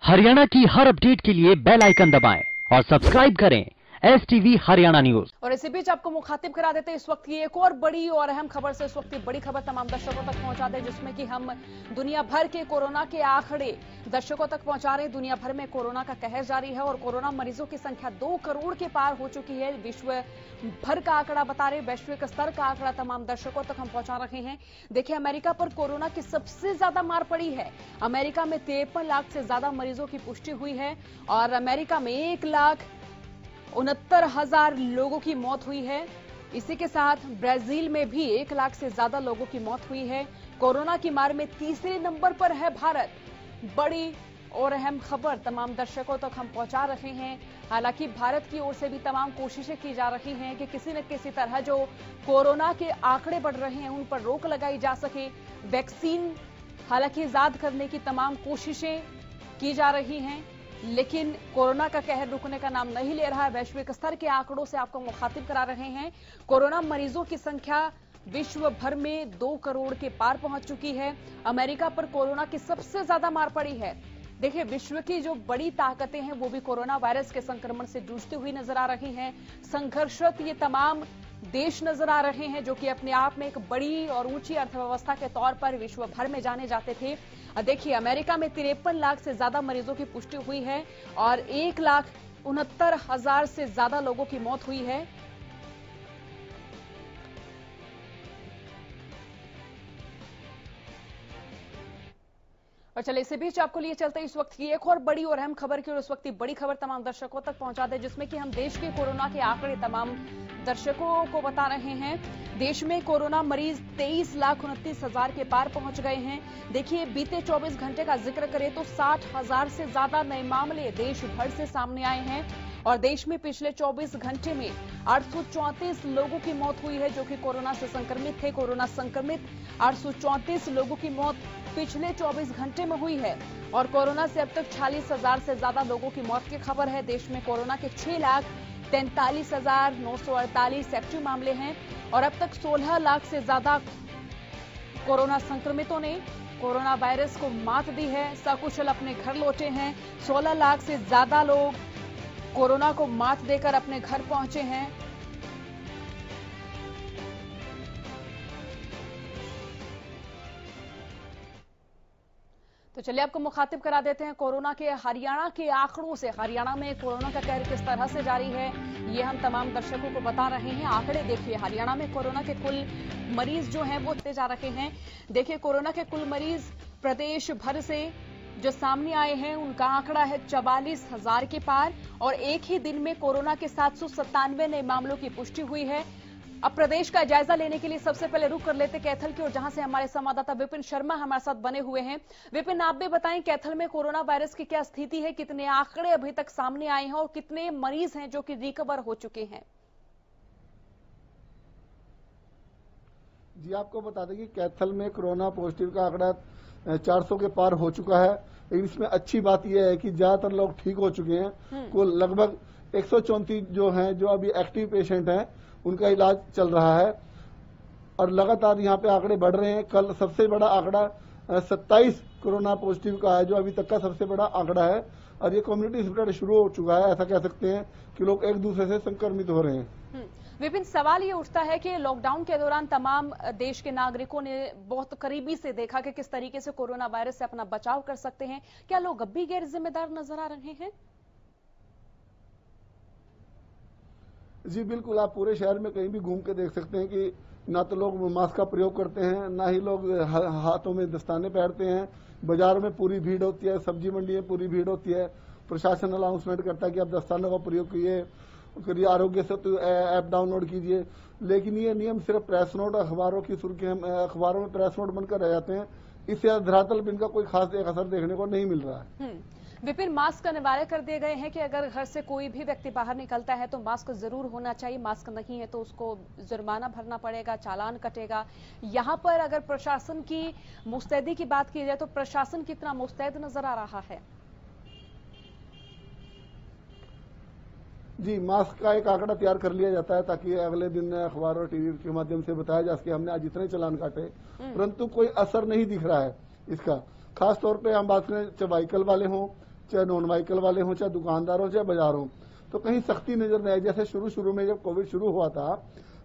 हरियाणा की हर अपडेट के लिए बेल आइकन दबाएं और सब्सक्राइब करें STV हरियाणा न्यूज। और इसी बीच आपको मुखातिब करा देते हैं इस वक्त की एक और बड़ी और अहम खबर से। इस वक्त की बड़ी खबर तमाम दर्शकों तक पहुंचा दें, जिसमें कि हम दुनिया भर के कोरोना के आंकड़े दर्शकों तक पहुंचा रहे हैं। दुनिया भर में कोरोना का कहर जारी है और कोरोना मरीजों की संख्या 2 करोड़ के पार हो चुकी है। विश्व भर का आंकड़ा बता रहे, वैश्विक स्तर का आंकड़ा तमाम दर्शकों तक हम पहुंचा रहे हैं। देखिए, अमेरिका पर कोरोना की सबसे ज्यादा मार पड़ी है। अमेरिका में 53 लाख से ज्यादा मरीजों की पुष्टि हुई है और अमेरिका में 1,69,000 लोगों की मौत हुई है। इसी के साथ ब्राजील में भी 1 लाख से ज्यादा लोगों की मौत हुई है। कोरोना की मार में तीसरे नंबर पर है भारत। बड़ी और अहम खबर तमाम दर्शकों तक हम पहुंचा रहे हैं। हालांकि भारत की ओर से भी तमाम कोशिशें की जा रही हैं कि किसी न किसी तरह जो कोरोना के आंकड़े बढ़ रहे हैं उन पर रोक लगाई जा सके। वैक्सीन हालांकि इजाद करने की तमाम कोशिशें की जा रही हैं, लेकिन कोरोना का कहर रुकने का नाम नहीं ले रहा है। वैश्विक स्तर के आंकड़ों से आपको मुखातिब करा रहे हैं। कोरोना मरीजों की संख्या विश्व भर में 2 करोड़ के पार पहुंच चुकी है। अमेरिका पर कोरोना की सबसे ज्यादा मार पड़ी है। देखिए, विश्व की जो बड़ी ताकतें हैं वो भी कोरोना वायरस के संक्रमण से जूझती हुई नजर आ रही हैं। संघर्षरत ये तमाम देश नजर आ रहे हैं जो कि अपने आप में एक बड़ी और ऊंची अर्थव्यवस्था के तौर पर विश्व भर में जाने जाते थे। देखिए, अमेरिका में 53 लाख से ज्यादा मरीजों की पुष्टि हुई है और 1,69,000 से ज्यादा लोगों की मौत हुई है। और चले इसी बीच आपको लिए चलते इस वक्त की एक और बड़ी और अहम खबर की, और इस वक्त की बड़ी खबर तमाम दर्शकों तक पहुंचा दे, जिसमें कि हम देश के कोरोना के आंकड़े तमाम दर्शकों को बता रहे हैं। देश में कोरोना मरीज 23,29,000 के पार पहुंच गए हैं। देखिए, बीते 24 घंटे का जिक्र करें तो 60,000 से ज्यादा नए मामले देश भर से सामने आए हैं और देश में पिछले 24 घंटे में 834 लोगों की मौत हुई है जो कि कोरोना से संक्रमित थे। कोरोना संक्रमित 834 लोगों की मौत पिछले 24 घंटे में हुई है और कोरोना से अब तक 46,000 से ज्यादा लोगों की मौत की खबर है। देश में कोरोना के 6,43,948 एक्टिव मामले हैं और अब तक 16 लाख से ज्यादा कोरोना संक्रमितों ने कोरोना वायरस को मात दी है, सकुशल अपने घर लौटे हैं। 16 लाख से ज्यादा लोग कोरोना को मात देकर अपने घर पहुंचे हैं। तो चलिए आपको मुखातिब करा देते हैं कोरोना के हरियाणा के आंकड़ों से। हरियाणा में कोरोना का कहर किस तरह से जारी है ये हम तमाम दर्शकों को बता रहे हैं। आंकड़े देखिए, हरियाणा में कोरोना के कुल मरीज जो हैं वो होते जा रहे हैं। देखिए, कोरोना के कुल मरीज प्रदेश भर से जो सामने आए हैं उनका आंकड़ा है 44,000 के पार और एक ही दिन में कोरोना के 797 नए मामलों की पुष्टि हुई है। अब प्रदेश का जायजा लेने के लिए सबसे पहले रुख कर लेते कैथल की ओर, जहां से हमारे संवाददाता विपिन शर्मा हमारे साथ बने हुए हैं। विपिन, आप भी बताएं कैथल में कोरोना वायरस की क्या स्थिति है, कितने आंकड़े अभी तक सामने आए हैं और कितने मरीज हैं जो कि रिकवर हो चुके हैं? जी, आपको बता दें कि कैथल में कोरोना पॉजिटिव का आंकड़ा 400 के पार हो चुका है। लेकिन इसमें अच्छी बात यह है कि ज्यादातर लोग ठीक हो चुके हैं। कुल लगभग 134 जो हैं जो अभी एक्टिव पेशेंट हैं उनका इलाज चल रहा है और लगातार यहाँ पे आंकड़े बढ़ रहे हैं। कल सबसे बड़ा आंकड़ा 27 कोरोना पॉजिटिव का है जो अभी तक का सबसे बड़ा आंकड़ा है और ये कम्युनिटी स्प्रेड शुरू हो चुका है। ऐसा कह सकते हैं कि लोग एक दूसरे से संक्रमित हो रहे हैं। विपिन, सवाल ये उठता है कि लॉकडाउन के दौरान तमाम देश के नागरिकों ने बहुत करीबी से देखा कि किस तरीके से कोरोना वायरस से अपना बचाव कर सकते हैं। क्या लोग अब भी गैर जिम्मेदार नजर आ रहे हैं? जी बिल्कुल, आप पूरे शहर में कहीं भी घूम के देख सकते हैं कि ना तो लोग मास्क का प्रयोग करते हैं, ना ही लोग हाथों में दस्ताने पहनते हैं। बाजारों में पूरी भीड़ होती है, सब्जी मंडी में पूरी भीड़ होती है। प्रशासन अनाउंसमेंट करता है कि आप दस्तानों का प्रयोग करिए, आरोग्य सेतु ऐप डाउनलोड कीजिए। लेकिन ये नियम सिर्फ प्रेस नोट, अखबारों की सुर्खियां, अखबारों में प्रेस नोट बनकर रह जाते हैं। इससे धरातल पर इनका कोई खास एक असर देखने को नहीं मिल रहा है। विपिन, मास्क अनिवार्य कर दिए गए हैं कि अगर घर से कोई भी व्यक्ति बाहर निकलता है तो मास्क जरूर होना चाहिए। मास्क नहीं है तो उसको जुर्माना भरना पड़ेगा, चालान कटेगा। यहाँ पर अगर प्रशासन की मुस्तैदी की बात की जाए तो प्रशासन कितना मुस्तैद नजर आ रहा है? जी, मास्क का एक आंकड़ा तैयार कर लिया जाता है ताकि अगले दिन अखबार और टीवी के माध्यम से बताया जा सके हमने आज इतने चालान काटे, परंतु कोई असर नहीं दिख रहा है इसका। खास तौर पे हम बात करें चाहे व्हीकल वाले हों चाहे नॉन व्हीकल वाले हों, चाहे दुकानदार हो, चाहे बाजार हो, तो कहीं सख्ती नजर नहीं आई। जैसे शुरू में जब कोविड शुरू हुआ था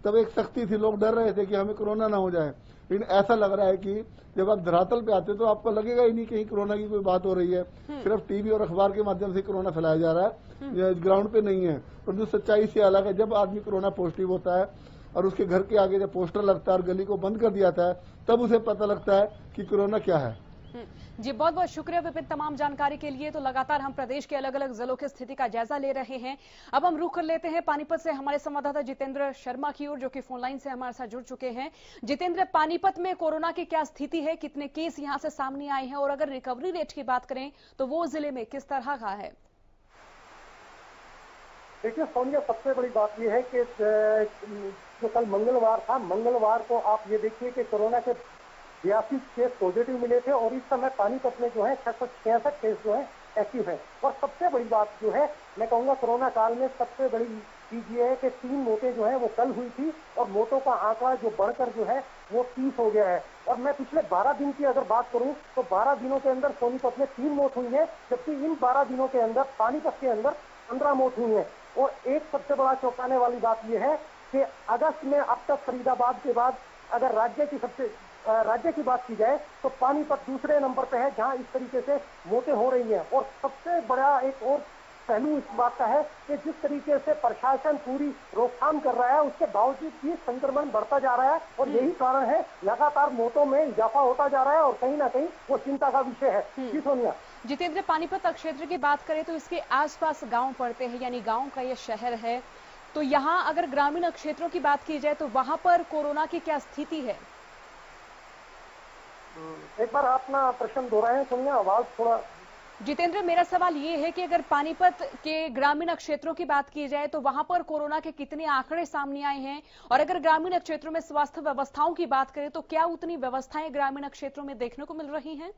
तब एक सख्ती थी, लोग डर रहे थे कि हमें कोरोना ना हो जाए, लेकिन ऐसा लग रहा है कि जब आप धरातल पे आते तो आपको लगेगा ही नहीं कहीं कोरोना की कोई बात हो रही है। सिर्फ टीवी और अखबार के माध्यम से कोरोना फैलाया जा रहा है, ग्राउंड पे नहीं है। परंतु सच्चाई से अलग है, जब आदमी कोरोना पॉजिटिव होता है और उसके घर के आगे जब पोस्टर लगता है और गली को बंद कर दिया था, तब उसे पता लगता है कि कोरोना क्या है। जी, बहुत बहुत शुक्रिया विपिन तमाम जानकारी के लिए। तो लगातार हम प्रदेश के अलग अलग जिलों की स्थिति का जायजा ले रहे हैं। अब हम रुख कर लेते हैं पानीपत से हमारे संवाददाता जितेंद्र शर्मा की ओर, जो कि फोन लाइन से हमारे साथ जुड़ चुके हैं। जितेंद्र, पानीपत में कोरोना की क्या स्थिति है, कितने केस यहां से सामने आए हैं, और अगर रिकवरी रेट की बात करें तो वो जिले में किस तरह का है? देखिए सोनिया, सबसे बड़ी बात यह है कि जो कल मंगलवार था, मंगलवार को आप ये देखिए कि कोरोना के 82 केस पॉजिटिव मिले थे और इस समय पानीपत में जो है 666 केस जो है एक्टिव है। और सबसे बड़ी बात जो है, मैं कहूंगा कोरोना काल में सबसे बड़ी चीज ये है कि 3 मौतें जो है वो कल हुई थी और मौतों का आंकड़ा जो बढ़कर जो है वो 30 हो गया है। और मैं पिछले 12 दिन की अगर बात करूं तो 12 दिनों के अंदर सोनीपत में 3 मौत हुई है, जबकि इन 12 दिनों के अंदर पानीपत के अंदर 15 मौत हुई है। और एक सबसे बड़ा चौंकाने वाली बात यह है कि अगस्त में अब तक फरीदाबाद के बाद अगर राज्य की बात की जाए तो पानीपत दूसरे नंबर पे है जहां इस तरीके से मौतें हो रही हैं। और सबसे बड़ा एक और पहलू इस बात का है कि जिस तरीके से प्रशासन पूरी रोकथाम कर रहा है, उसके बावजूद भी संक्रमण बढ़ता जा रहा है और यही कारण है लगातार मौतों में इजाफा होता जा रहा है और कहीं ना कहीं वो चिंता का विषय है। जी सोनिया। जितेंद्र, पानीपत क्षेत्र की बात करें तो इसके आसपास गांव पड़ते हैं, यानी गांव का ये शहर है, तो यहाँ अगर ग्रामीण क्षेत्रों की बात की जाए तो वहां पर कोरोना की क्या स्थिति है? एक बार अपना प्रश्न दोहराएं सोनिया, आवाज थोड़ा। जितेंद्र, मेरा सवाल ये है कि अगर पानीपत के ग्रामीण क्षेत्रों की बात की जाए तो वहां पर कोरोना के कितने आंकड़े सामने आए हैं, और अगर ग्रामीण क्षेत्रों में स्वास्थ्य व्यवस्थाओं की बात करें तो क्या उतनी व्यवस्थाएं ग्रामीण क्षेत्रों में देखने को मिल रही हैं?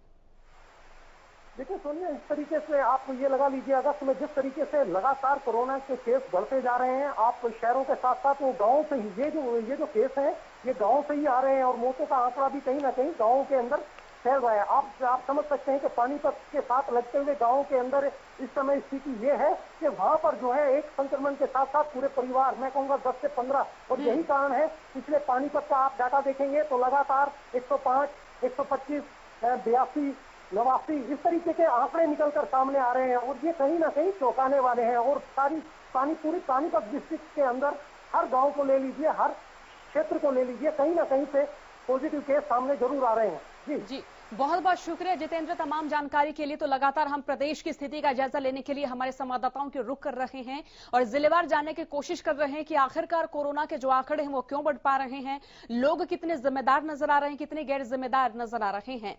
देखिए सोनिया, इस तरीके से आप ये लगा लीजिए, अगस्त में जिस तरीके से लगातार कोरोना के केस बढ़ते जा रहे हैं, आप शहरों के साथ साथ वो गाँव से ही ये जो केस हैं ये गाँव से ही आ रहे हैं और मौतों का आंकड़ा भी कहीं ना कहीं गाँव के अंदर फैल रहा है। आप समझ सकते हैं कि पानीपत के साथ लगते हुए गाँव के अंदर इस समय स्थिति ये है कि वहां पर जो है एक संक्रमण के साथ साथ पूरे परिवार, मैं कहूंगा 10 से 15, और यही कारण है पिछले पानीपत का आप डाटा देखेंगे तो लगातार 105, 125, 82, 89 इस तरीके के आंकड़े निकलकर सामने आ रहे हैं और ये कहीं ना कहीं चौंकाने वाले हैं। और पूरी पानीपत डिस्ट्रिक्ट के अंदर हर गांव को ले लीजिए, हर क्षेत्र को ले लीजिए, कहीं ना कहीं से पॉजिटिव केस सामने जरूर आ रहे हैं। जी, बहुत बहुत शुक्रिया जितेंद्र तमाम जानकारी के लिए। तो लगातार हम प्रदेश की स्थिति का जायजा लेने के लिए हमारे संवाददाताओं के रुख कर रहे हैं और जिलेवार जानने की कोशिश कर रहे हैं कि आखिरकार कोरोना के जो आंकड़े हैं वो क्यों बढ़ पा रहे हैं, लोग कितने जिम्मेदार नजर आ रहे हैं, कितने गैर जिम्मेदार नजर आ रहे हैं।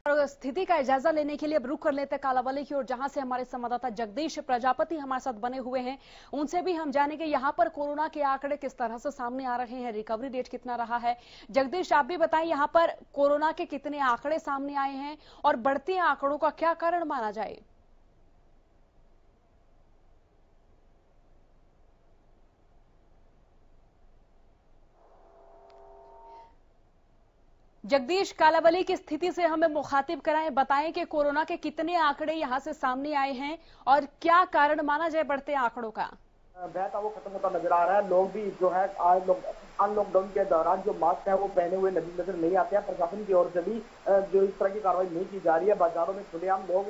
और स्थिति का जायजा लेने के लिए अब रुख कर लेते हैं कालावाली की ओर, जहां से हमारे संवाददाता जगदीश प्रजापति हमारे साथ बने हुए हैं। उनसे भी हम जानेंगे यहां पर कोरोना के आंकड़े किस तरह से सामने आ रहे हैं, रिकवरी रेट कितना रहा है। जगदीश, आप भी बताएं यहां पर कोरोना के कितने आंकड़े सामने आए हैं और बढ़ते आंकड़ों का क्या कारण माना जाए? जगदीश, कालावली की स्थिति से हमें मुखातिब कराएं, बताएं कि कोरोना के कितने आंकड़े यहां से सामने आए हैं और क्या कारण माना जाए बढ़ते आंकड़ों का? बहता वो खत्म होता नजर आ रहा है। लोग भी जो है अनलॉकडाउन के दौरान जो मास्क है वो पहने हुए नजर नहीं आते हैं। प्रशासन की ओर से भी जो इस तरह की कार्रवाई नहीं की जा रही है। बाजारों में खुलेआम लोग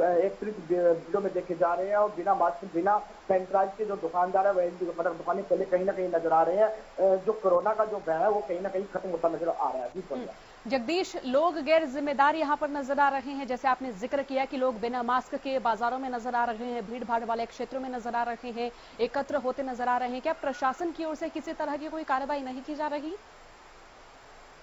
एक भीड़ों में देखे जा रहे हैं और बिना मास्क, बिना सैनिटाइज के जो दुकानदार है वही मतलब दुकानें खुले कहीं ना कहीं नजर आ रहे हैं। जो कोरोना का जो भय है वो कहीं ना कहीं खत्म होता नजर आ रहा है। जगदीश, लोग गैर जिम्मेदार यहां पर नजर आ रहे हैं, जैसे आपने जिक्र किया कि लोग बिना मास्क के बाजारों में नजर आ रहे हैं, भीड़ भाड़ वाले क्षेत्रों में नजर आ रहे हैं, एकत्र होते नजर आ रहे हैं। क्या प्रशासन की ओर से किसी तरह की कोई कार्रवाई नहीं की जा रही?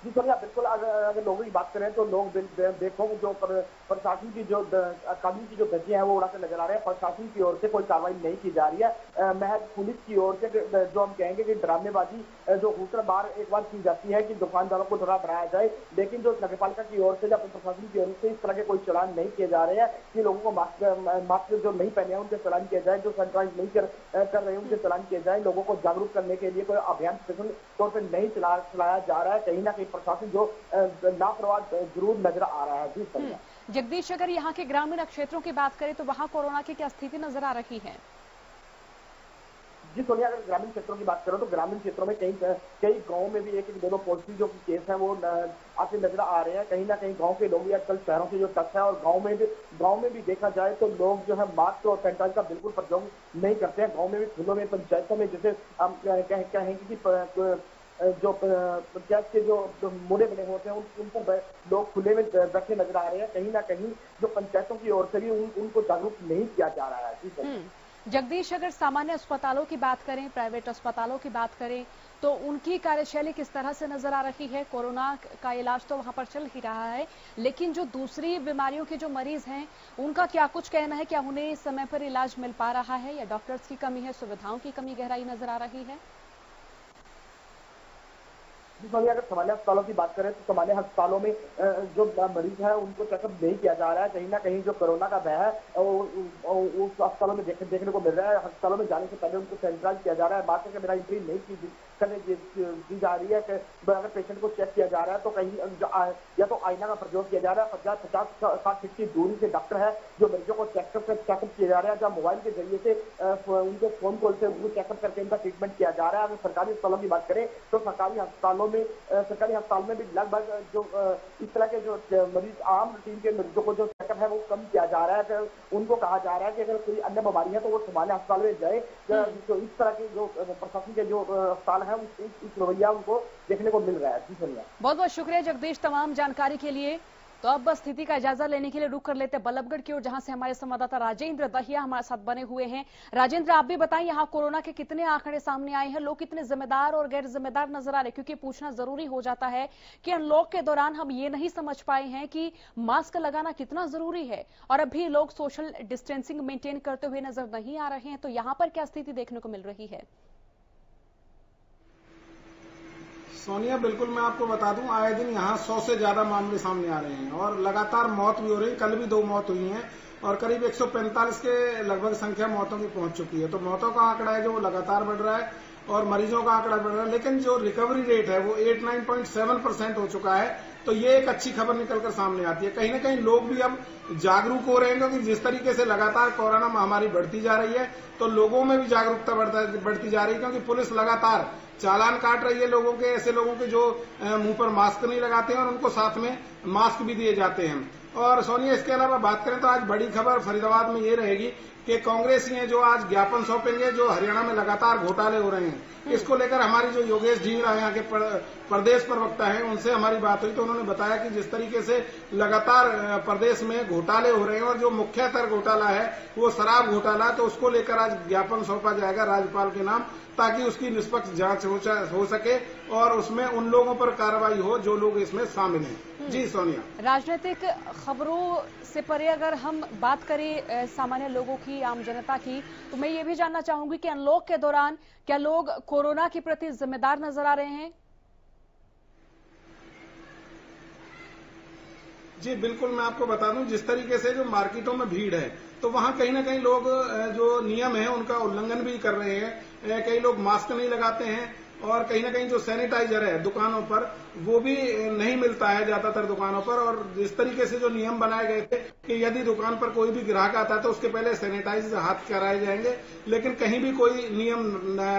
जी सोनिया, बिल्कुल। अगर लोगों की बात करें तो लोग देखो जो प्रशासन की जो कानून की जो धज्जियां हैं वो उड़ाते नजर आ रहे हैं। प्रशासन की ओर से कोई कार्रवाई नहीं की जा रही है। महज पुलिस की ओर से जो हम कहेंगे कि ड्रामेबाजी जो दूसरा एक बार की जाती है कि दुकानदारों को थोड़ा डराया जाए, लेकिन जो नगरपालिका की ओर से या प्रशासन की ओर से इस तरह के कोई चालान नहीं किए जा रहे हैं कि लोगों को मास्क जो नहीं पहने हैं उनके चालान किए जाए, जो सैनिटाइज नहीं कर रहे हैं उनके चालान किए जाए। लोगों को जागरूक करने के लिए कोई अभियान स्पेशल तौर पर नहीं चलाया जा रहा है। कहीं ना कहीं प्रशासन जो लापरवाह जरूर नजर आ रहा है। जी जगदीश, अगर यहाँ के ग्रामीण क्षेत्रों की बात करें तो वहां कोरोना की क्या स्थिति नजर आ रही है? जी सोनिया, अगर ग्रामीण क्षेत्रों की बात करें तो ग्रामीण क्षेत्रों में कई गांवों में भी एक दो पॉजिटिव जो केस है वो आते नजर आ रहे हैं। कहीं ना कहीं गांव के लोग भी आजकल शहरों से जो टच है, और गांव में भी देखा जाए तो लोग जो है मास्क और सैनिटाइजर का बिल्कुल प्रयोग नहीं करते हैं। गाँव में भी खुलों में, पंचायतों में, जैसे हम कहेंगे कि जो पंचायत के जो मुड़े बने होते हैं उनको लोग खुले में बैठे नजर आ रहे हैं। कहीं ना कहीं जो पंचायतों की ओर से भी उनको जागरूक नहीं किया जा रहा है। जगदीश, अगर सामान्य अस्पतालों की बात करें, प्राइवेट अस्पतालों की बात करें, तो उनकी कार्यशैली किस तरह से नजर आ रही है? कोरोना का इलाज तो वहां पर चल ही रहा है, लेकिन जो दूसरी बीमारियों के जो मरीज हैं उनका क्या कुछ कहना है? क्या उन्हें समय पर इलाज मिल पा रहा है, या डॉक्टर्स की कमी है, सुविधाओं की कमी गहराई नजर आ रही है? अगर सामान्य अस्पतालों की बात करें तो सामान्य अस्पतालों में जो मरीज है उनको चेकअप नहीं किया जा रहा है। कहीं ना कहीं जो कोरोना का भय है उस अस्पतालों में देखने को मिल रहा है। अस्पतालों में जाने से पहले उनको सैनिटाइज किया जा रहा है, मास्क के बिना एंट्री नहीं करने दी जा रही है। अगर पेशेंट को चेक किया जा रहा है तो कहीं या तो आईना का प्रयोग किया जा रहा है, 50-60 फीट की दूरी से डॉक्टर है जो मरीजों को चेकअप किया जा रहा है, जब मोबाइल के जरिए से उनको फोन कॉल से उनको चेकअप करके उनका ट्रीटमेंट किया जा रहा है। अगर सरकारी अस्पतालों की बात करें तो सरकारी अस्पताल में भी लगभग जो इस तरह के जो मरीज आम रूटीन के मरीजों को जो चेकअप है वो कम किया जा रहा है। उनको कहा जा रहा है कि अगर कोई अन्य बीमारी है तो वो सामान्य अस्पताल में जाए। तो इस तरह के जो प्रशासन के जो अस्पताल है इस रवैया उनको देखने को मिल रहा है। जी सोनिया, बहुत बहुत शुक्रिया जगदीश तमाम जानकारी के लिए। तो अब बस स्थिति का जायजा लेने के लिए रुक कर लेते हैं बल्लभगढ़ की ओर, जहां से हमारे संवाददाता राजेंद्र दहिया हमारे साथ बने हुए हैं। राजेंद्र, आप भी बताएं यहाँ कोरोना के कितने आंकड़े सामने आए हैं, लोग कितने जिम्मेदार और गैर जिम्मेदार नजर आ रहे हैं? क्योंकि पूछना जरूरी हो जाता है कि अनलॉक के दौरान हम ये नहीं समझ पाए हैं कि मास्क लगाना कितना जरूरी है, और अभी लोग सोशल डिस्टेंसिंग मेंटेन करते हुए नजर नहीं आ रहे हैं। तो यहाँ पर क्या स्थिति देखने को मिल रही है? सोनिया, बिल्कुल मैं आपको बता दूं, आए दिन यहाँ 100 से ज्यादा मामले सामने आ रहे हैं और लगातार मौत भी हो रही है। कल भी 2 मौत हुई हैं और करीब 145 के लगभग संख्या मौतों की पहुंच चुकी है। तो मौतों का आंकड़ा है जो वो लगातार बढ़ रहा है और मरीजों का आंकड़ा बढ़ रहा है, लेकिन जो रिकवरी रेट है वो 89.7% हो चुका है। तो ये एक अच्छी खबर निकलकर सामने आती है। कहीं ना कहीं लोग भी अब जागरूक हो रहे हैं, क्योंकि जिस तरीके से लगातार कोरोना महामारी बढ़ती जा रही है तो लोगों में भी जागरूकता बढ़ती जा रही है, क्योंकि पुलिस लगातार चालान काट रही है लोगों के, ऐसे लोगों के जो मुंह पर मास्क नहीं लगाते हैं, और उनको साथ में मास्क भी दिए जाते हैं। और सोनिया, इसके अलावा बात करें तो आज बड़ी खबर फरीदाबाद में ये रहेगी कि कांग्रेसी हैं जो आज ज्ञापन सौंपेंगे, जो हरियाणा में लगातार घोटाले हो रहे हैं। इसको लेकर हमारी जो योगेश ढींगरा यहाँ के प्रदेश प्रवक्ता हैं उनसे हमारी बात हुई तो उन्होंने बताया कि जिस तरीके से लगातार प्रदेश में घोटाले हो रहे हैं और जो मुख्यतर घोटाला है वो शराब घोटाला, तो उसको लेकर आज ज्ञापन सौंपा जाएगा राज्यपाल के नाम, ताकि उसकी निष्पक्ष जांच हो सके और उसमें उन लोगों पर कार्रवाई हो जो लोग इसमें शामिल हैं। जी सोनिया, राजनीतिक खबरों से परे अगर हम बात करें सामान्य लोगों की, आम जनता की, तो मैं ये भी जानना चाहूंगी कि अनलॉक के दौरान क्या लोग कोरोना के प्रति जिम्मेदार नजर आ रहे हैं? जी बिल्कुल, मैं आपको बता दूं, जिस तरीके से जो मार्केटों में भीड़ है तो वहां कहीं ना कहीं लोग जो नियम है उनका उल्लंघन भी कर रहे हैं। कई लोग मास्क नहीं लगाते हैं और कहीं ना कहीं जो सैनिटाइजर है दुकानों पर वो भी नहीं मिलता है ज्यादातर दुकानों पर। और जिस तरीके से जो नियम बनाए गए थे कि यदि दुकान पर कोई भी ग्राहक आता है तो उसके पहले सैनिटाइज हाथ कराए जाएंगे, लेकिन कहीं भी कोई नियम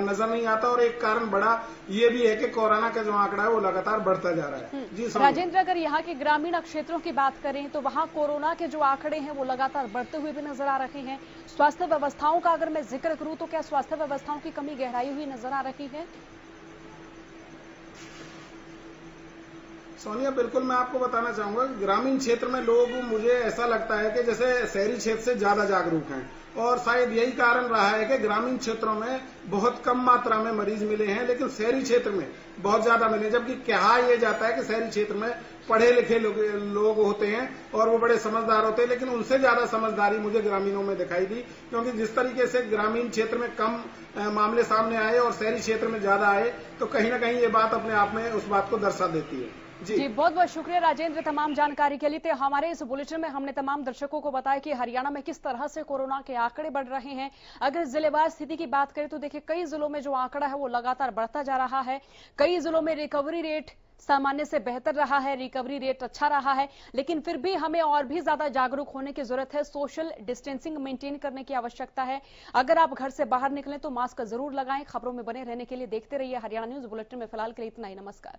नजर नहीं आता। और एक कारण बड़ा ये भी है कि कोरोना का जो आंकड़ा है वो लगातार बढ़ता जा रहा है। जी राजेंद्र, अगर यहाँ के ग्रामीण क्षेत्रों की बात करें तो वहाँ कोरोना के जो आंकड़े हैं वो लगातार बढ़ते हुए भी नजर आ रहे हैं। स्वास्थ्य व्यवस्थाओं का अगर मैं जिक्र करूं तो क्या स्वास्थ्य व्यवस्थाओं की कमी गहराई हुई नजर आ रही है? सोनिया, बिल्कुल मैं आपको बताना चाहूंगा, ग्रामीण क्षेत्र में लोग, मुझे ऐसा लगता है कि जैसे शहरी क्षेत्र से ज्यादा जागरूक हैं, और शायद यही कारण रहा है कि ग्रामीण क्षेत्रों में बहुत कम मात्रा में मरीज मिले हैं, लेकिन शहरी क्षेत्र में बहुत ज्यादा मिले। जबकि कहा यह जाता है कि शहरी क्षेत्र में पढ़े लिखे लोग होते हैं और वो बड़े समझदार होते हैं, लेकिन उनसे ज्यादा समझदारी मुझे ग्रामीणों में दिखाई दी, क्योंकि जिस तरीके से ग्रामीण क्षेत्र में कम मामले सामने आए और शहरी क्षेत्र में ज्यादा आए, तो कहीं ना कहीं ये बात अपने आप में उस बात को दर्शा देती है। जी बहुत बहुत शुक्रिया राजेंद्र तमाम जानकारी के लिए। तो हमारे इस बुलेटिन में हमने तमाम दर्शकों को बताया कि हरियाणा में किस तरह से कोरोना के आंकड़े बढ़ रहे हैं। अगर जिलेवार स्थिति की बात करें तो देखिए कई जिलों में जो आंकड़ा है वो लगातार बढ़ता जा रहा है। कई जिलों में रिकवरी रेट सामान्य से बेहतर रहा है, रिकवरी रेट अच्छा रहा है, लेकिन फिर भी हमें और भी ज्यादा जागरूक होने की जरूरत है। सोशल डिस्टेंसिंग मेंटेन करने की आवश्यकता है। अगर आप घर से बाहर निकलें तो मास्क जरूर लगाएं। खबरों में बने रहने के लिए देखते रहिए हरियाणा न्यूज बुलेटिन में। फिलहाल के लिए इतना ही। नमस्कार।